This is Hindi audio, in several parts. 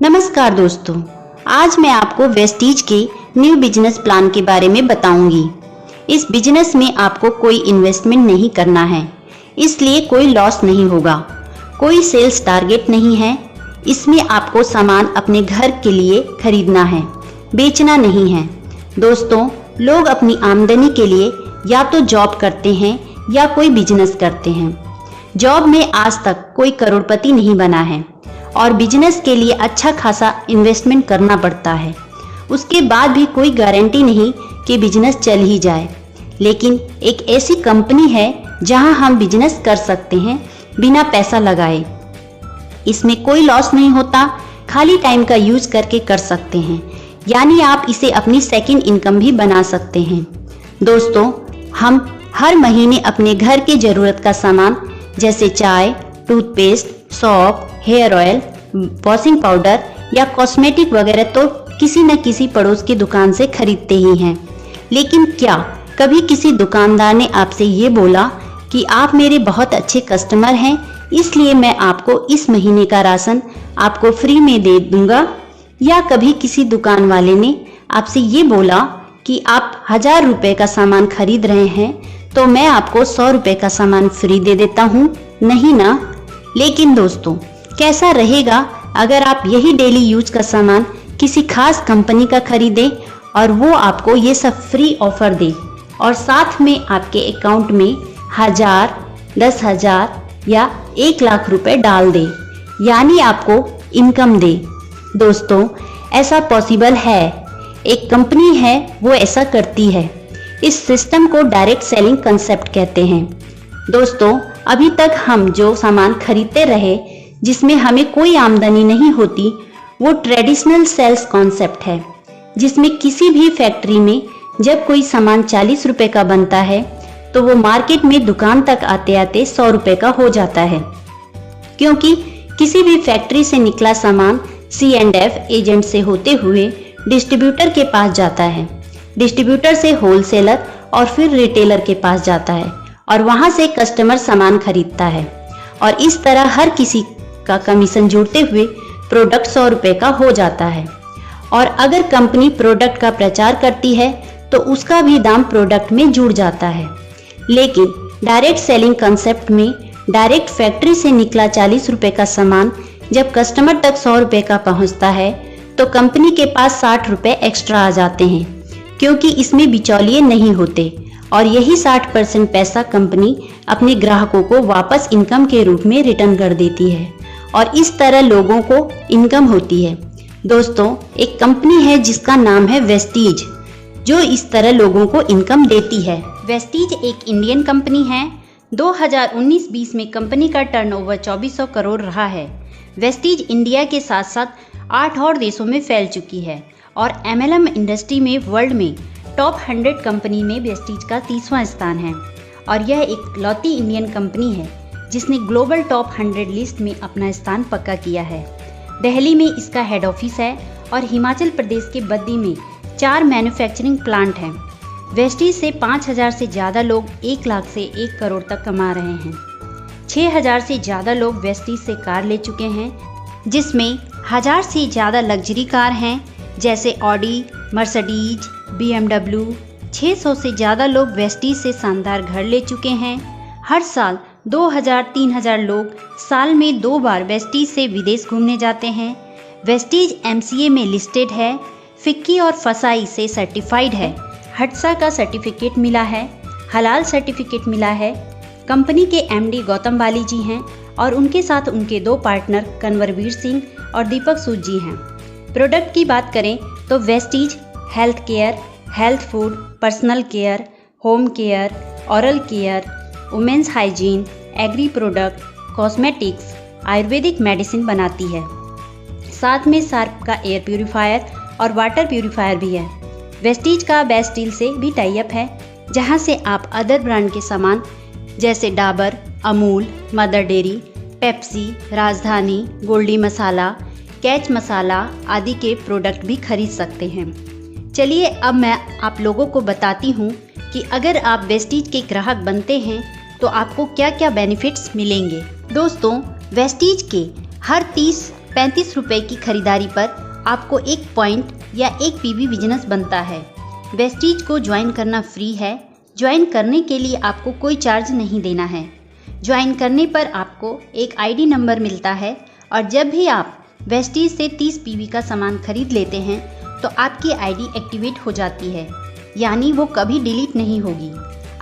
नमस्कार दोस्तों, आज मैं आपको वेस्टीज के न्यू बिजनेस प्लान के बारे में बताऊंगी। इस बिजनेस में आपको कोई इन्वेस्टमेंट नहीं करना है, इसलिए कोई लॉस नहीं होगा। कोई सेल्स टारगेट नहीं है। इसमें आपको सामान अपने घर के लिए खरीदना है, बेचना नहीं है। दोस्तों, लोग अपनी आमदनी के लिए या तो जॉब करते हैं या कोई बिजनेस करते हैं। जॉब में आज तक कोई करोड़पति नहीं बना है और बिजनेस के लिए अच्छा खासा इन्वेस्टमेंट करना पड़ता है। उसके बाद भी कोई गारंटी नहीं कि बिजनेस चल ही जाए। लेकिन एक ऐसी कंपनी है जहां हम बिजनेस कर सकते हैं बिना पैसा लगाए। इसमें कोई लॉस नहीं होता, खाली टाइम का यूज करके कर सकते हैं, यानी आप इसे अपनी सेकंड इनकम भी बना सकते हैं। दोस्तों, हम हर महीने अपने घर के जरूरत का सामान जैसे चाय, टूथपेस्ट, सौंफ, हेयर ऑयल, वॉशिंग पाउडर या कॉस्मेटिक वगैरह तो किसी न किसी पड़ोस की दुकान से खरीदते ही हैं। लेकिन क्या कभी किसी दुकानदार ने आपसे ये बोला कि आप मेरे बहुत अच्छे कस्टमर हैं, इसलिए मैं आपको इस महीने का राशन आपको फ्री में दे दूंगा? या कभी किसी दुकान वाले ने आपसे ये बोला कि आप 1000 रुपए का सामान खरीद रहे हैं तो मैं आपको 100 रुपए का सामान फ्री दे देता हूँ? नहीं ना। लेकिन दोस्तों, कैसा रहेगा अगर आप यही डेली यूज का सामान किसी खास कंपनी का खरीदें और वो आपको ये सब फ्री ऑफर दे और साथ में आपके अकाउंट में 1000, 10,000 या 1 लाख रुपए डाल दे, यानी आपको इनकम दे। दोस्तों, ऐसा पॉसिबल है। एक कंपनी है वो ऐसा करती है। इस सिस्टम को डायरेक्ट सेलिंग कंसेप्ट कहते हैं। दोस्तों, अभी तक हम जो सामान खरीदते रहे जिसमें हमें कोई आमदनी नहीं होती, वो ट्रेडिशनल सेल्स कॉन्सेप्ट है, जिसमें किसी भी फैक्ट्री में जब कोई सामान 40 रुपए का बनता है तो वो मार्केट में दुकान तक आते आते 100 रुपए का हो जाता है, क्योंकि किसी भी फैक्ट्री से निकला सामान C&F एजेंट से होते हुए डिस्ट्रीब्यूटर के पास जाता है, डिस्ट्रीब्यूटर से होलसेलर और फिर रिटेलर के पास जाता है और वहां से कस्टमर सामान खरीदता है। और इस तरह हर किसी का कमीशन जोड़ते हुए प्रोडक्ट 100 रुपए का हो जाता है। और अगर कंपनी प्रोडक्ट का प्रचार करती है तो उसका भी दाम प्रोडक्ट में जुड़ जाता है। लेकिन डायरेक्ट सेलिंग कंसेप्ट में डायरेक्ट फैक्ट्री से निकला 40 रुपए का सामान जब कस्टमर तक 100 रुपए का पहुंचता है तो कंपनी के पास 60 रुपए एक्स्ट्रा आ जाते हैं, क्योंकि इसमें बिचौलिए नहीं होते और यही 60% पैसा कंपनी अपने ग्राहकों को वापस इनकम के रूप में रिटर्न कर देती है और इस तरह लोगों को इनकम होती है। दोस्तों, एक कंपनी है जिसका नाम है वेस्टीज, जो इस तरह लोगों को इनकम देती है। वेस्टीज एक इंडियन कंपनी है। 2019-20 में कंपनी का टर्नओवर 2400 करोड़ रहा है। वेस्टीज इंडिया के साथ साथ 8 और देशों में फैल चुकी है और MLM इंडस्ट्री में वर्ल्ड में टॉप 100 कंपनी में वेस्टीज का 30वां स्थान है। और यह एक लौती इंडियन कंपनी है जिसने ग्लोबल टॉप 100 लिस्ट में अपना स्थान पक्का किया है। दिल्ली में इसका हेड ऑफिस है और हिमाचल प्रदेश के बद्दी में 4 मैन्युफैक्चरिंग प्लांट हैं। वेस्टीज से 5000 से ज़्यादा लोग 1 लाख से 1 करोड़ तक कमा रहे हैं। 6000 से ज़्यादा लोग वेस्टीज से कार ले चुके हैं, जिसमें 1000 से ज़्यादा लग्जरी कार हैं जैसे ऑडी, मर्सिडीज, BMW। 600 से ज़्यादा लोग वेस्टीज से शानदार घर ले चुके हैं। हर साल 2000-3000 लोग साल में 2 बार वेस्टीज से विदेश घूमने जाते हैं। वेस्टीज MCA में लिस्टेड है, फिक्की और फसाई से सर्टिफाइड है, हट्सा का सर्टिफिकेट मिला है, हलाल सर्टिफिकेट मिला है। कंपनी के MD गौतम बाली जी हैं और उनके साथ उनके 2 पार्टनर कन्वरवीर सिंह और दीपक सूद जी हैं। प्रोडक्ट की बात करें तो Vestige health care, health food, personal care, home care, oral care, women's hygiene, agri product, cosmetics, ayurvedic medicine बनाती है। साथ में शार्प का एयर प्यूरीफायर और वाटर प्यूरीफायर भी है। वेस्टीज का बेस्ट डील से भी टाई अप है, जहां से आप अदर ब्रांड के सामान जैसे Dabur, Amul, mother dairy, Pepsi, राजधानी, गोल्डी मसाला, कैच मसाला आदि के प्रोडक्ट भी खरीद सकते हैं। चलिए अब मैं आप लोगों को बताती हूँ कि अगर आप वेस्टीज के ग्राहक बनते हैं तो आपको क्या क्या बेनिफिट्स मिलेंगे। दोस्तों, वेस्टीज के हर 30 35 रुपये की खरीदारी पर आपको 1 पॉइंट या 1 पीवी बिजनेस बनता है। वेस्टीज को ज्वाइन करना फ्री है। ज्वाइन करने के लिए आपको कोई चार्ज नहीं देना है। ज्वाइन करने पर आपको एक आईडी नंबर मिलता है और जब भी आप वेस्टीज से 30 पीवी का सामान खरीद लेते हैं तो आपकी आईडी एक्टिवेट हो जाती है, यानी वो कभी डिलीट नहीं होगी।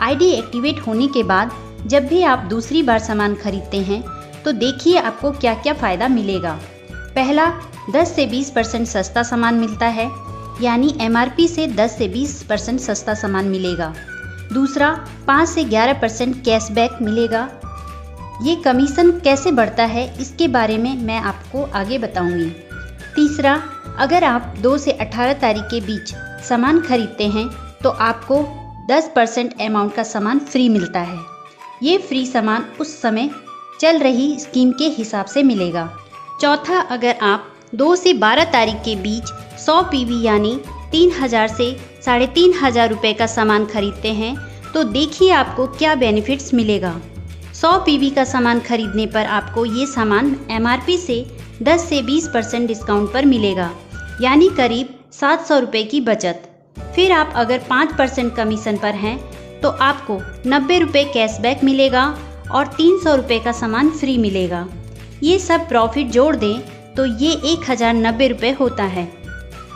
आईडी एक्टिवेट होने के बाद जब भी आप दूसरी बार सामान खरीदते हैं तो देखिए आपको क्या क्या फ़ायदा मिलेगा। पहला, 10 से 20% सस्ता सामान मिलता है, यानी एमआरपी से 10 से 20% सस्ता सामान मिलेगा। दूसरा, 5 से 11% कैशबैक मिलेगा। ये कमीशन कैसे बढ़ता है इसके बारे में मैं आपको आगे बताऊंगी। तीसरा, अगर आप 2 से 18 तारीख के बीच सामान खरीदते हैं तो आपको 10% अमाउंट का सामान फ्री मिलता है। ये फ्री सामान उस समय चल रही स्कीम के हिसाब से मिलेगा। चौथा, अगर आप 2 से 12 तारीख के बीच 100 पीवी यानी 3000 से 3500 रुपये का सामान खरीदते हैं तो देखिए आपको क्या बेनिफिट्स मिलेगा। 100 पीवी का सामान खरीदने पर आपको ये सामान एमआरपी से 10 से 20% डिस्काउंट पर मिलेगा, यानी करीब 700 रुपये की बचत। फिर आप अगर 5% कमीशन पर हैं तो आपको 90 रुपये कैशबैक मिलेगा और 300 रुपये का सामान फ्री मिलेगा। ये सब प्रॉफिट जोड़ दें तो ये 1090 रुपये होता है।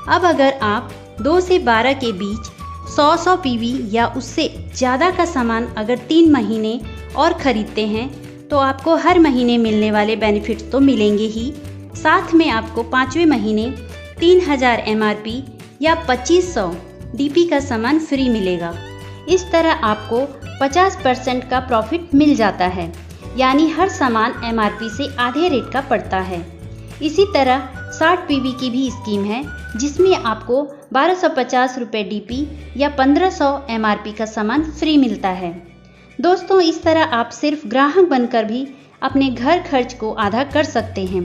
अब अगर आप 2 से 12 के बीच 100 पीवी या उससे ज़्यादा का सामान अगर 3 महीने और ख़रीदते हैं तो आपको हर महीने मिलने वाले बेनिफिट्स तो मिलेंगे ही, साथ में आपको 5वें महीने 3000 एमआरपी या 2500 डीपी का सामान फ्री मिलेगा। इस तरह आपको 50% का प्रॉफिट मिल जाता है, यानी हर सामान एमआरपी से आधे रेट का पड़ता है। इसी तरह 60 पीवी की भी स्कीम है जिसमें आपको 1250 रुपये डीपी या 1500 एमआरपी का सामान फ्री मिलता है। दोस्तों, इस तरह आप सिर्फ ग्राहक बनकर भी अपने घर खर्च को आधा कर सकते हैं।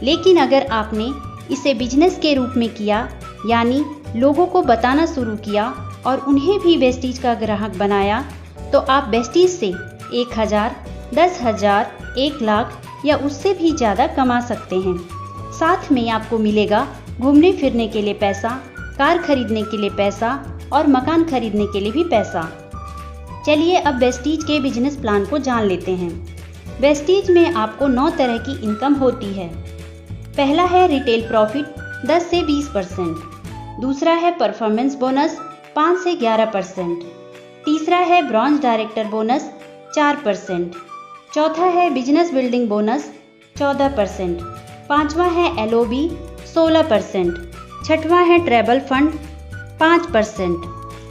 लेकिन अगर आपने इसे बिजनेस के रूप में किया, यानी लोगों को बताना शुरू किया और उन्हें भी वेस्टीज का ग्राहक बनाया, तो आप वेस्टीज से 1000, 10,000, 1 लाख या उससे भी ज़्यादा कमा सकते हैं। साथ में आपको मिलेगा घूमने फिरने के लिए पैसा, कार खरीदने के लिए पैसा और मकान खरीदने के लिए भी पैसा। चलिए अब वेस्टीज के बिजनेस प्लान को जान लेते हैं। वेस्टीज में आपको 9 तरह की इनकम होती है। पहला है रिटेल प्रॉफिट 10 से 20%। दूसरा है परफॉर्मेंस बोनस 5 से 11%। तीसरा है ब्रॉन्ज डायरेक्टर बोनस 4%। चौथा है बिजनेस बिल्डिंग बोनस 14%। पांचवा है एलओबी 16%। छठवां है ट्रैवल फंड 5%।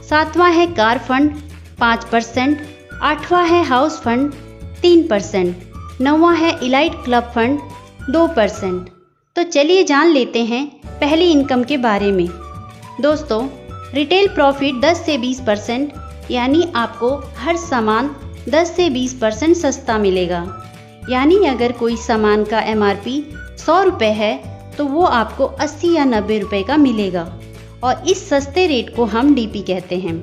सातवां है कार फंड 5%। आठवां है हाउस फंड 3%। नौवां है इलाइट क्लब फंड 2%। तो चलिए जान लेते हैं पहली इनकम के बारे में। दोस्तों, रिटेल प्रॉफिट 10 से 20%, यानी आपको हर सामान 10 से 20% सस्ता मिलेगा। यानी अगर कोई सामान का एमआरपी 100 रुपये है तो वो आपको 80 या 90 रुपये का मिलेगा और इस सस्ते रेट को हम डीपी कहते हैं।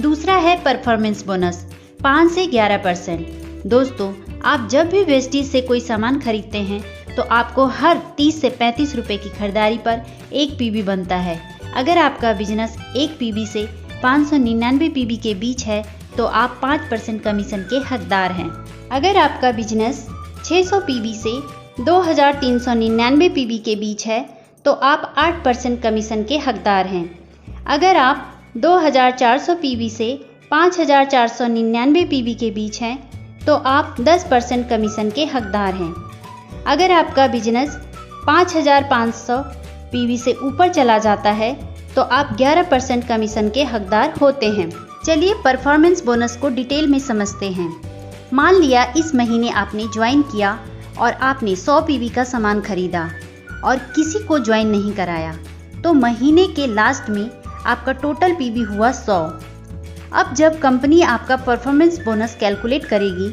दूसरा है परफॉर्मेंस बोनस 5 से 11%। दोस्तों, आप जब भी वेस्टीज से कोई सामान खरीदते हैं तो आपको हर 30 से 35 रुपये की खरीदारी पर 1 पीवी बनता है। अगर आपका बिजनेस 1 पीवी से 599 पीवी के बीच है तो आप 5% कमीशन के हकदार हैं। अगर आपका बिजनेस 600 पीवी से 2399 पीवी के बीच है तो आप 8% कमीशन के हकदार हैं। अगर आप 2400 पीवी से 5499 पीवी के बीच हैं तो आप 10% कमीशन के हकदार हैं। अगर आपका बिजनेस 5500 पीवी से ऊपर चला जाता है तो आप 11% कमीशन के हकदार होते हैं। चलिए परफॉर्मेंस बोनस को डिटेल में समझते हैं। मान लिया इस महीने आपने ज्वाइन किया और आपने 100 पीवी का सामान खरीदा और किसी को ज्वाइन नहीं कराया, तो महीने के लास्ट में आपका टोटल पीवी हुआ 100। अब जब कंपनी आपका परफॉर्मेंस बोनस कैलकुलेट करेगी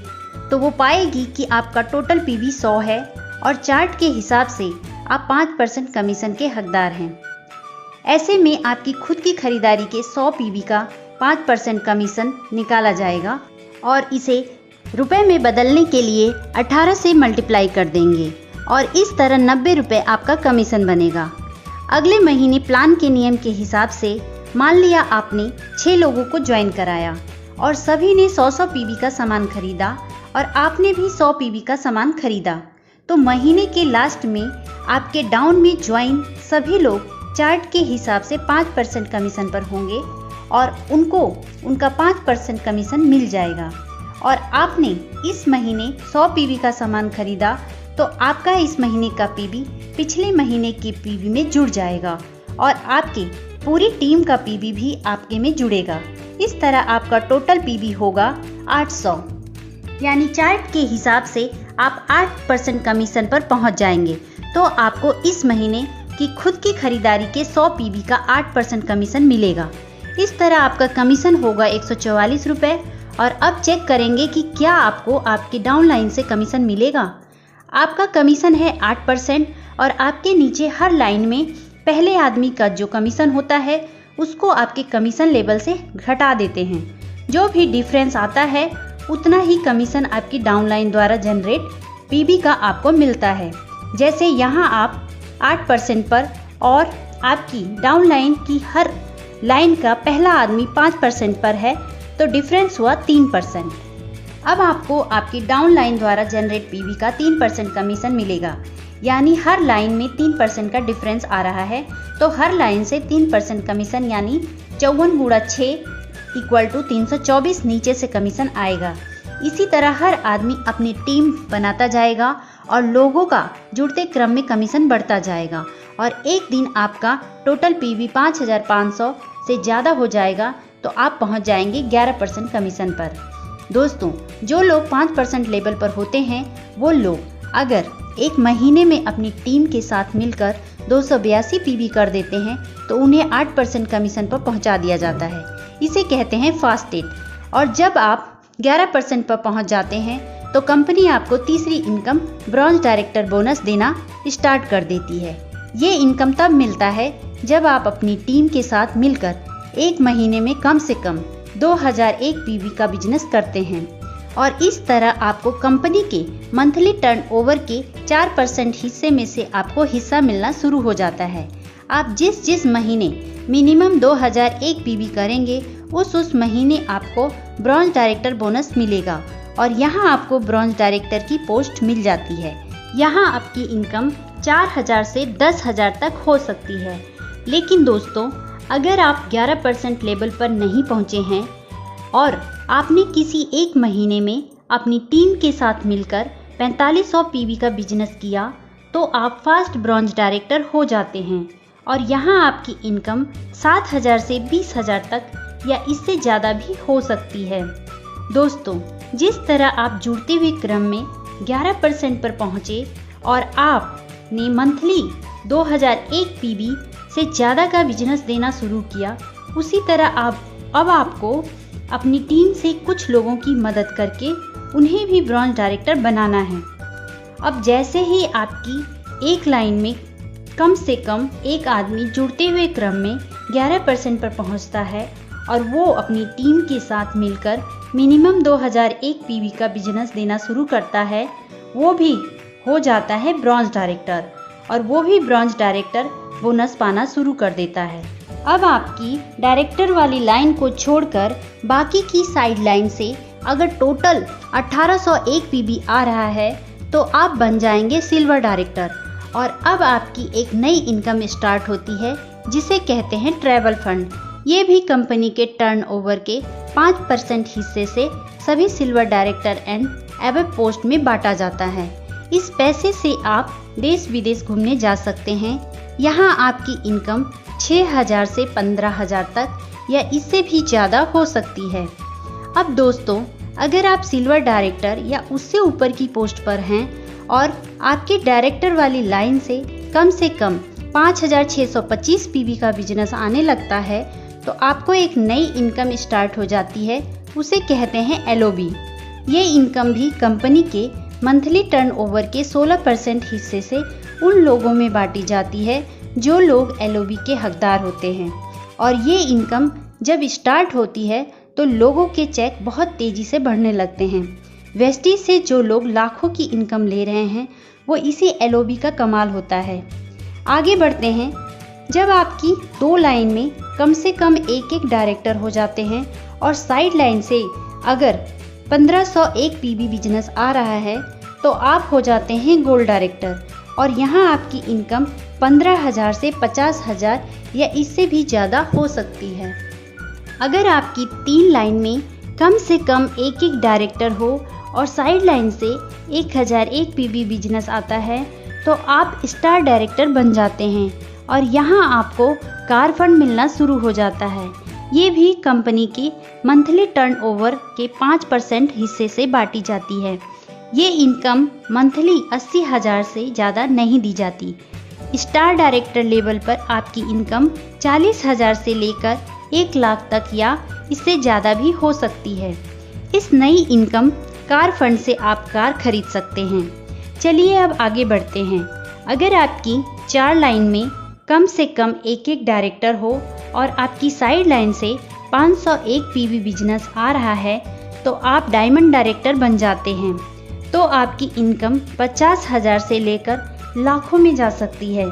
तो वो पाएगी कि आपका टोटल पीवी 100 है और चार्ट के हिसाब से आप 5% कमीशन के हकदार हैं। ऐसे में आपकी खुद की खरीदारी के 100 पीवी का 5% कमीशन निकाला जाएगा और इसे रुपए में बदलने के लिए 18 से मल्टीप्लाई कर देंगे और इस तरह 90 रुपये आपका कमीशन बनेगा। अगले महीने प्लान के नियम के हिसाब से मान लिया आपने 6 लोगों को ज्वाइन कराया और सभी ने 100-100 पीवी का सामान खरीदा और आपने भी 100 पीवी का सामान खरीदा, तो महीने के लास्ट में आपके डाउन में ज्वाइन सभी लोग चार्ट के हिसाब से 5% कमीशन पर होंगे और उनको उनका 5% कमीशन मिल जाएगा। और आपने इस महीने 100 पीवी का सामान खरीदा तो आपका इस महीने का पीवी पिछले महीने के पीवी में जुड़ जाएगा और आपकी पूरी टीम का पीवी भी आपके में जुड़ेगा। इस तरह आपका टोटल पीवी होगा 800, यानी चार्ट के हिसाब से आप 8% कमीशन पर पहुंच जाएंगे। तो आपको इस महीने की खुद की खरीदारी के 100 पीवी का 8% कमीशन मिलेगा। इस तरह आपका कमीशन होगा 144 रुपये। और अब चेक करेंगे कि क्या आपको आपके डाउनलाइन से कमीशन मिलेगा। आपका कमीशन है 8% और आपके नीचे हर लाइन में पहले आदमी का जो कमीशन होता है उसको आपके कमीशन लेवल से घटा देते हैं। जो भी डिफरेंस आता है उतना ही कमीशन आपकी डाउनलाइन द्वारा जनरेट पीवी का आपको मिलता है। जैसे यहाँ आप 8% पर और आपकी डाउनलाइन की हर लाइन का पहला आदमी 5% पर है तो डिफरेंस हुआ 3%। अब आपको आपकी डाउनलाइन द्वारा जनरेट पीवी का 3% कमीशन मिलेगा, यानी हर लाइन में 3% का डिफरेंस आ रहा है तो हर लाइन से 3% कमीशन, यानी 54 गुणा 6 = 324 नीचे से कमीशन आएगा। इसी तरह हर आदमी अपनी टीम बनाता जाएगा और लोगों का जुड़ते क्रम में कमीशन बढ़ता जाएगा और एक दिन आपका टोटल पीवी 5500 से ज़्यादा हो जाएगा तो आप पहुंच जाएंगे 11% कमीशन पर। दोस्तों, जो लोग 5% लेवल पर होते हैं वो लोग अगर एक महीने में अपनी टीम के साथ मिलकर 282 पीवी कर देते हैं तो उन्हें 8% कमीशन पर पहुंचा दिया जाता है। इसे कहते हैं फास्ट डेट। और जब आप 11% पर पहुंच जाते हैं तो कंपनी आपको तीसरी इनकम ब्रॉन्ज डायरेक्टर बोनस देना स्टार्ट कर देती है। ये इनकम तब मिलता है जब आप अपनी टीम के साथ मिलकर एक महीने में कम से कम 2001 पीवी का बिजनेस करते हैं और इस तरह आपको कंपनी के मंथली टर्नओवर के 4% हिस्से में से आपको हिस्सा मिलना शुरू हो जाता है। आप जिस महीने मिनिमम 2001 पीवी करेंगे उस महीने आपको ब्रॉन्ज डायरेक्टर बोनस मिलेगा और यहाँ आपको ब्रॉन्ज डायरेक्टर की पोस्ट मिल जाती है। यहाँ आपकी इनकम 4000 से 10,000 तक हो सकती है। लेकिन दोस्तों, अगर आप 11% लेवल पर नहीं पहुँचे हैं और आपने किसी एक महीने में अपनी टीम के साथ मिलकर 4500 पीवी का बिजनेस किया तो आप फास्ट ब्रॉन्ज डायरेक्टर हो जाते हैं और यहाँ आपकी इनकम 7000 से 20,000 तक या इससे ज़्यादा भी हो सकती है। दोस्तों, जिस तरह आप जुड़ते हुए क्रम में 11% पर पहुँचे और आपने मंथली 2001 पीवी से ज़्यादा का बिजनेस देना शुरू किया, उसी तरह अब आपको अपनी टीम से कुछ लोगों की मदद करके उन्हें भी ब्रॉन्ज डायरेक्टर बनाना है। अब जैसे ही आपकी एक लाइन में कम से कम एक आदमी जुड़ते हुए क्रम में 11% पर पहुंचता है और वो अपनी टीम के साथ मिलकर मिनिमम 2001 पीवी का बिजनेस देना शुरू करता है, वो भी हो जाता है ब्रॉन्ज डायरेक्टर और वो भी ब्रॉन्ज डायरेक्टर बोनस पाना शुरू कर देता है। अब आपकी डायरेक्टर वाली लाइन को छोड़कर बाकी की साइड लाइन से अगर टोटल 1801 पीवी आ रहा है तो आप बन जाएंगे सिल्वर डायरेक्टर और अब आपकी एक नई इनकम स्टार्ट होती है जिसे कहते हैं ट्रैवल फंड। ये भी कंपनी के टर्नओवर के 5% हिस्से से सभी silver director and above post में बांटा जाता है। इस पैसे से आप देश विदेश घूमने जा सकते हैं। यहाँ आपकी इनकम 6000 से 15,000 तक या इससे भी ज़्यादा हो सकती है। अब दोस्तों, अगर आप सिल्वर डायरेक्टर या उससे ऊपर की पोस्ट पर हैं और आपके डायरेक्टर वाली लाइन से कम 5625 पीवी का बिजनेस आने लगता है तो आपको एक नई इनकम स्टार्ट हो जाती है, उसे कहते हैं एलओबी। ये इनकम भी कंपनी के मंथली टर्नओवर के 16% हिस्से से उन लोगों में बांटी जाती है जो लोग एलओबी के हकदार होते हैं और ये इनकम जब स्टार्ट होती है तो लोगों के चेक बहुत तेज़ी से बढ़ने लगते हैं। वेस्टीज से जो लोग लाखों की इनकम ले रहे हैं वो इसी LOB का कमाल होता है। आगे बढ़ते हैं। जब आपकी 2 लाइन में कम से कम एक डायरेक्टर हो जाते हैं और साइड लाइन से अगर 1501 PB बिजनेस आ रहा है तो आप हो जाते हैं गोल्ड डायरेक्टर और यहाँ आपकी इनकम 15,000 से 50,000 या इससे भी ज़्यादा हो सकती है। अगर आपकी 3 लाइन में कम से कम एक डायरेक्टर हो और साइड लाइन से 1001 PB बिजनेस आता है तो आप स्टार डायरेक्टर बन जाते हैं और यहाँ आपको कार फंड मिलना शुरू हो जाता है। ये भी कंपनी की मंथली टर्नओवर के 5% हिस्से से बांटी जाती है। ये इनकम मंथली 80,000 से ज़्यादा नहीं दी जाती। स्टार डायरेक्टर लेवल पर आपकी इनकम 40,000 से लेकर 1 लाख तक या इससे ज़्यादा भी हो सकती है। इस नई इनकम कार फंड से आप कार खरीद सकते हैं। चलिए अब आगे बढ़ते हैं। अगर आपकी 4 लाइन में कम से कम एक डायरेक्टर हो और आपकी साइड लाइन से 501 PB बिजनेस आ रहा है तो आप डायमंड डायरेक्टर बन जाते हैं। तो आपकी इनकम 50,000 से लेकर लाखों में जा सकती है।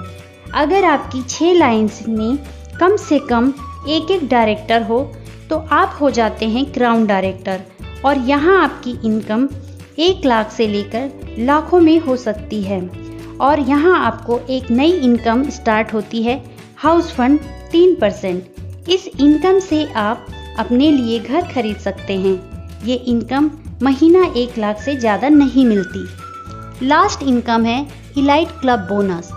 अगर आपकी 6 लाइन्स में कम से कम एक डायरेक्टर हो तो आप हो जाते हैं क्राउन डायरेक्टर और यहाँ आपकी इनकम 1 लाख से लेकर लाखों में हो सकती है। और यहाँ आपको एक नई इनकम स्टार्ट होती है, हाउस फंड 3%। इस इनकम से आप अपने लिए घर खरीद सकते हैं। ये इनकम महीना 1 लाख से ज़्यादा नहीं मिलती। लास्ट इनकम है इलाइट क्लब बोनस।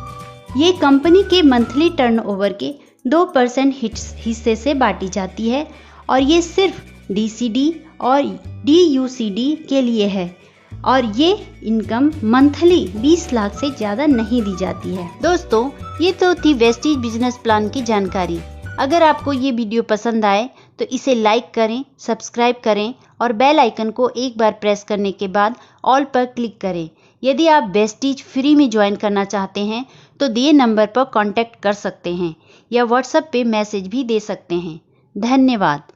ये कंपनी के मंथली टर्नओवर के 2% हिस्से से बांटी जाती है और ये सिर्फ DCD और DUCD के लिए है और ये इनकम मंथली 20 लाख से ज़्यादा नहीं दी जाती है। दोस्तों, ये तो थी वेस्टीज बिजनेस प्लान की जानकारी। अगर आपको ये वीडियो पसंद आए तो इसे लाइक करें, सब्सक्राइब करें और बेल आइकन को एक बार प्रेस करने के बाद ऑल पर क्लिक करें। यदि आप वेस्टीज फ्री में ज्वाइन करना चाहते हैं तो दिए नंबर पर कांटेक्ट कर सकते हैं या व्हाट्सएप पे मैसेज भी दे सकते हैं। धन्यवाद।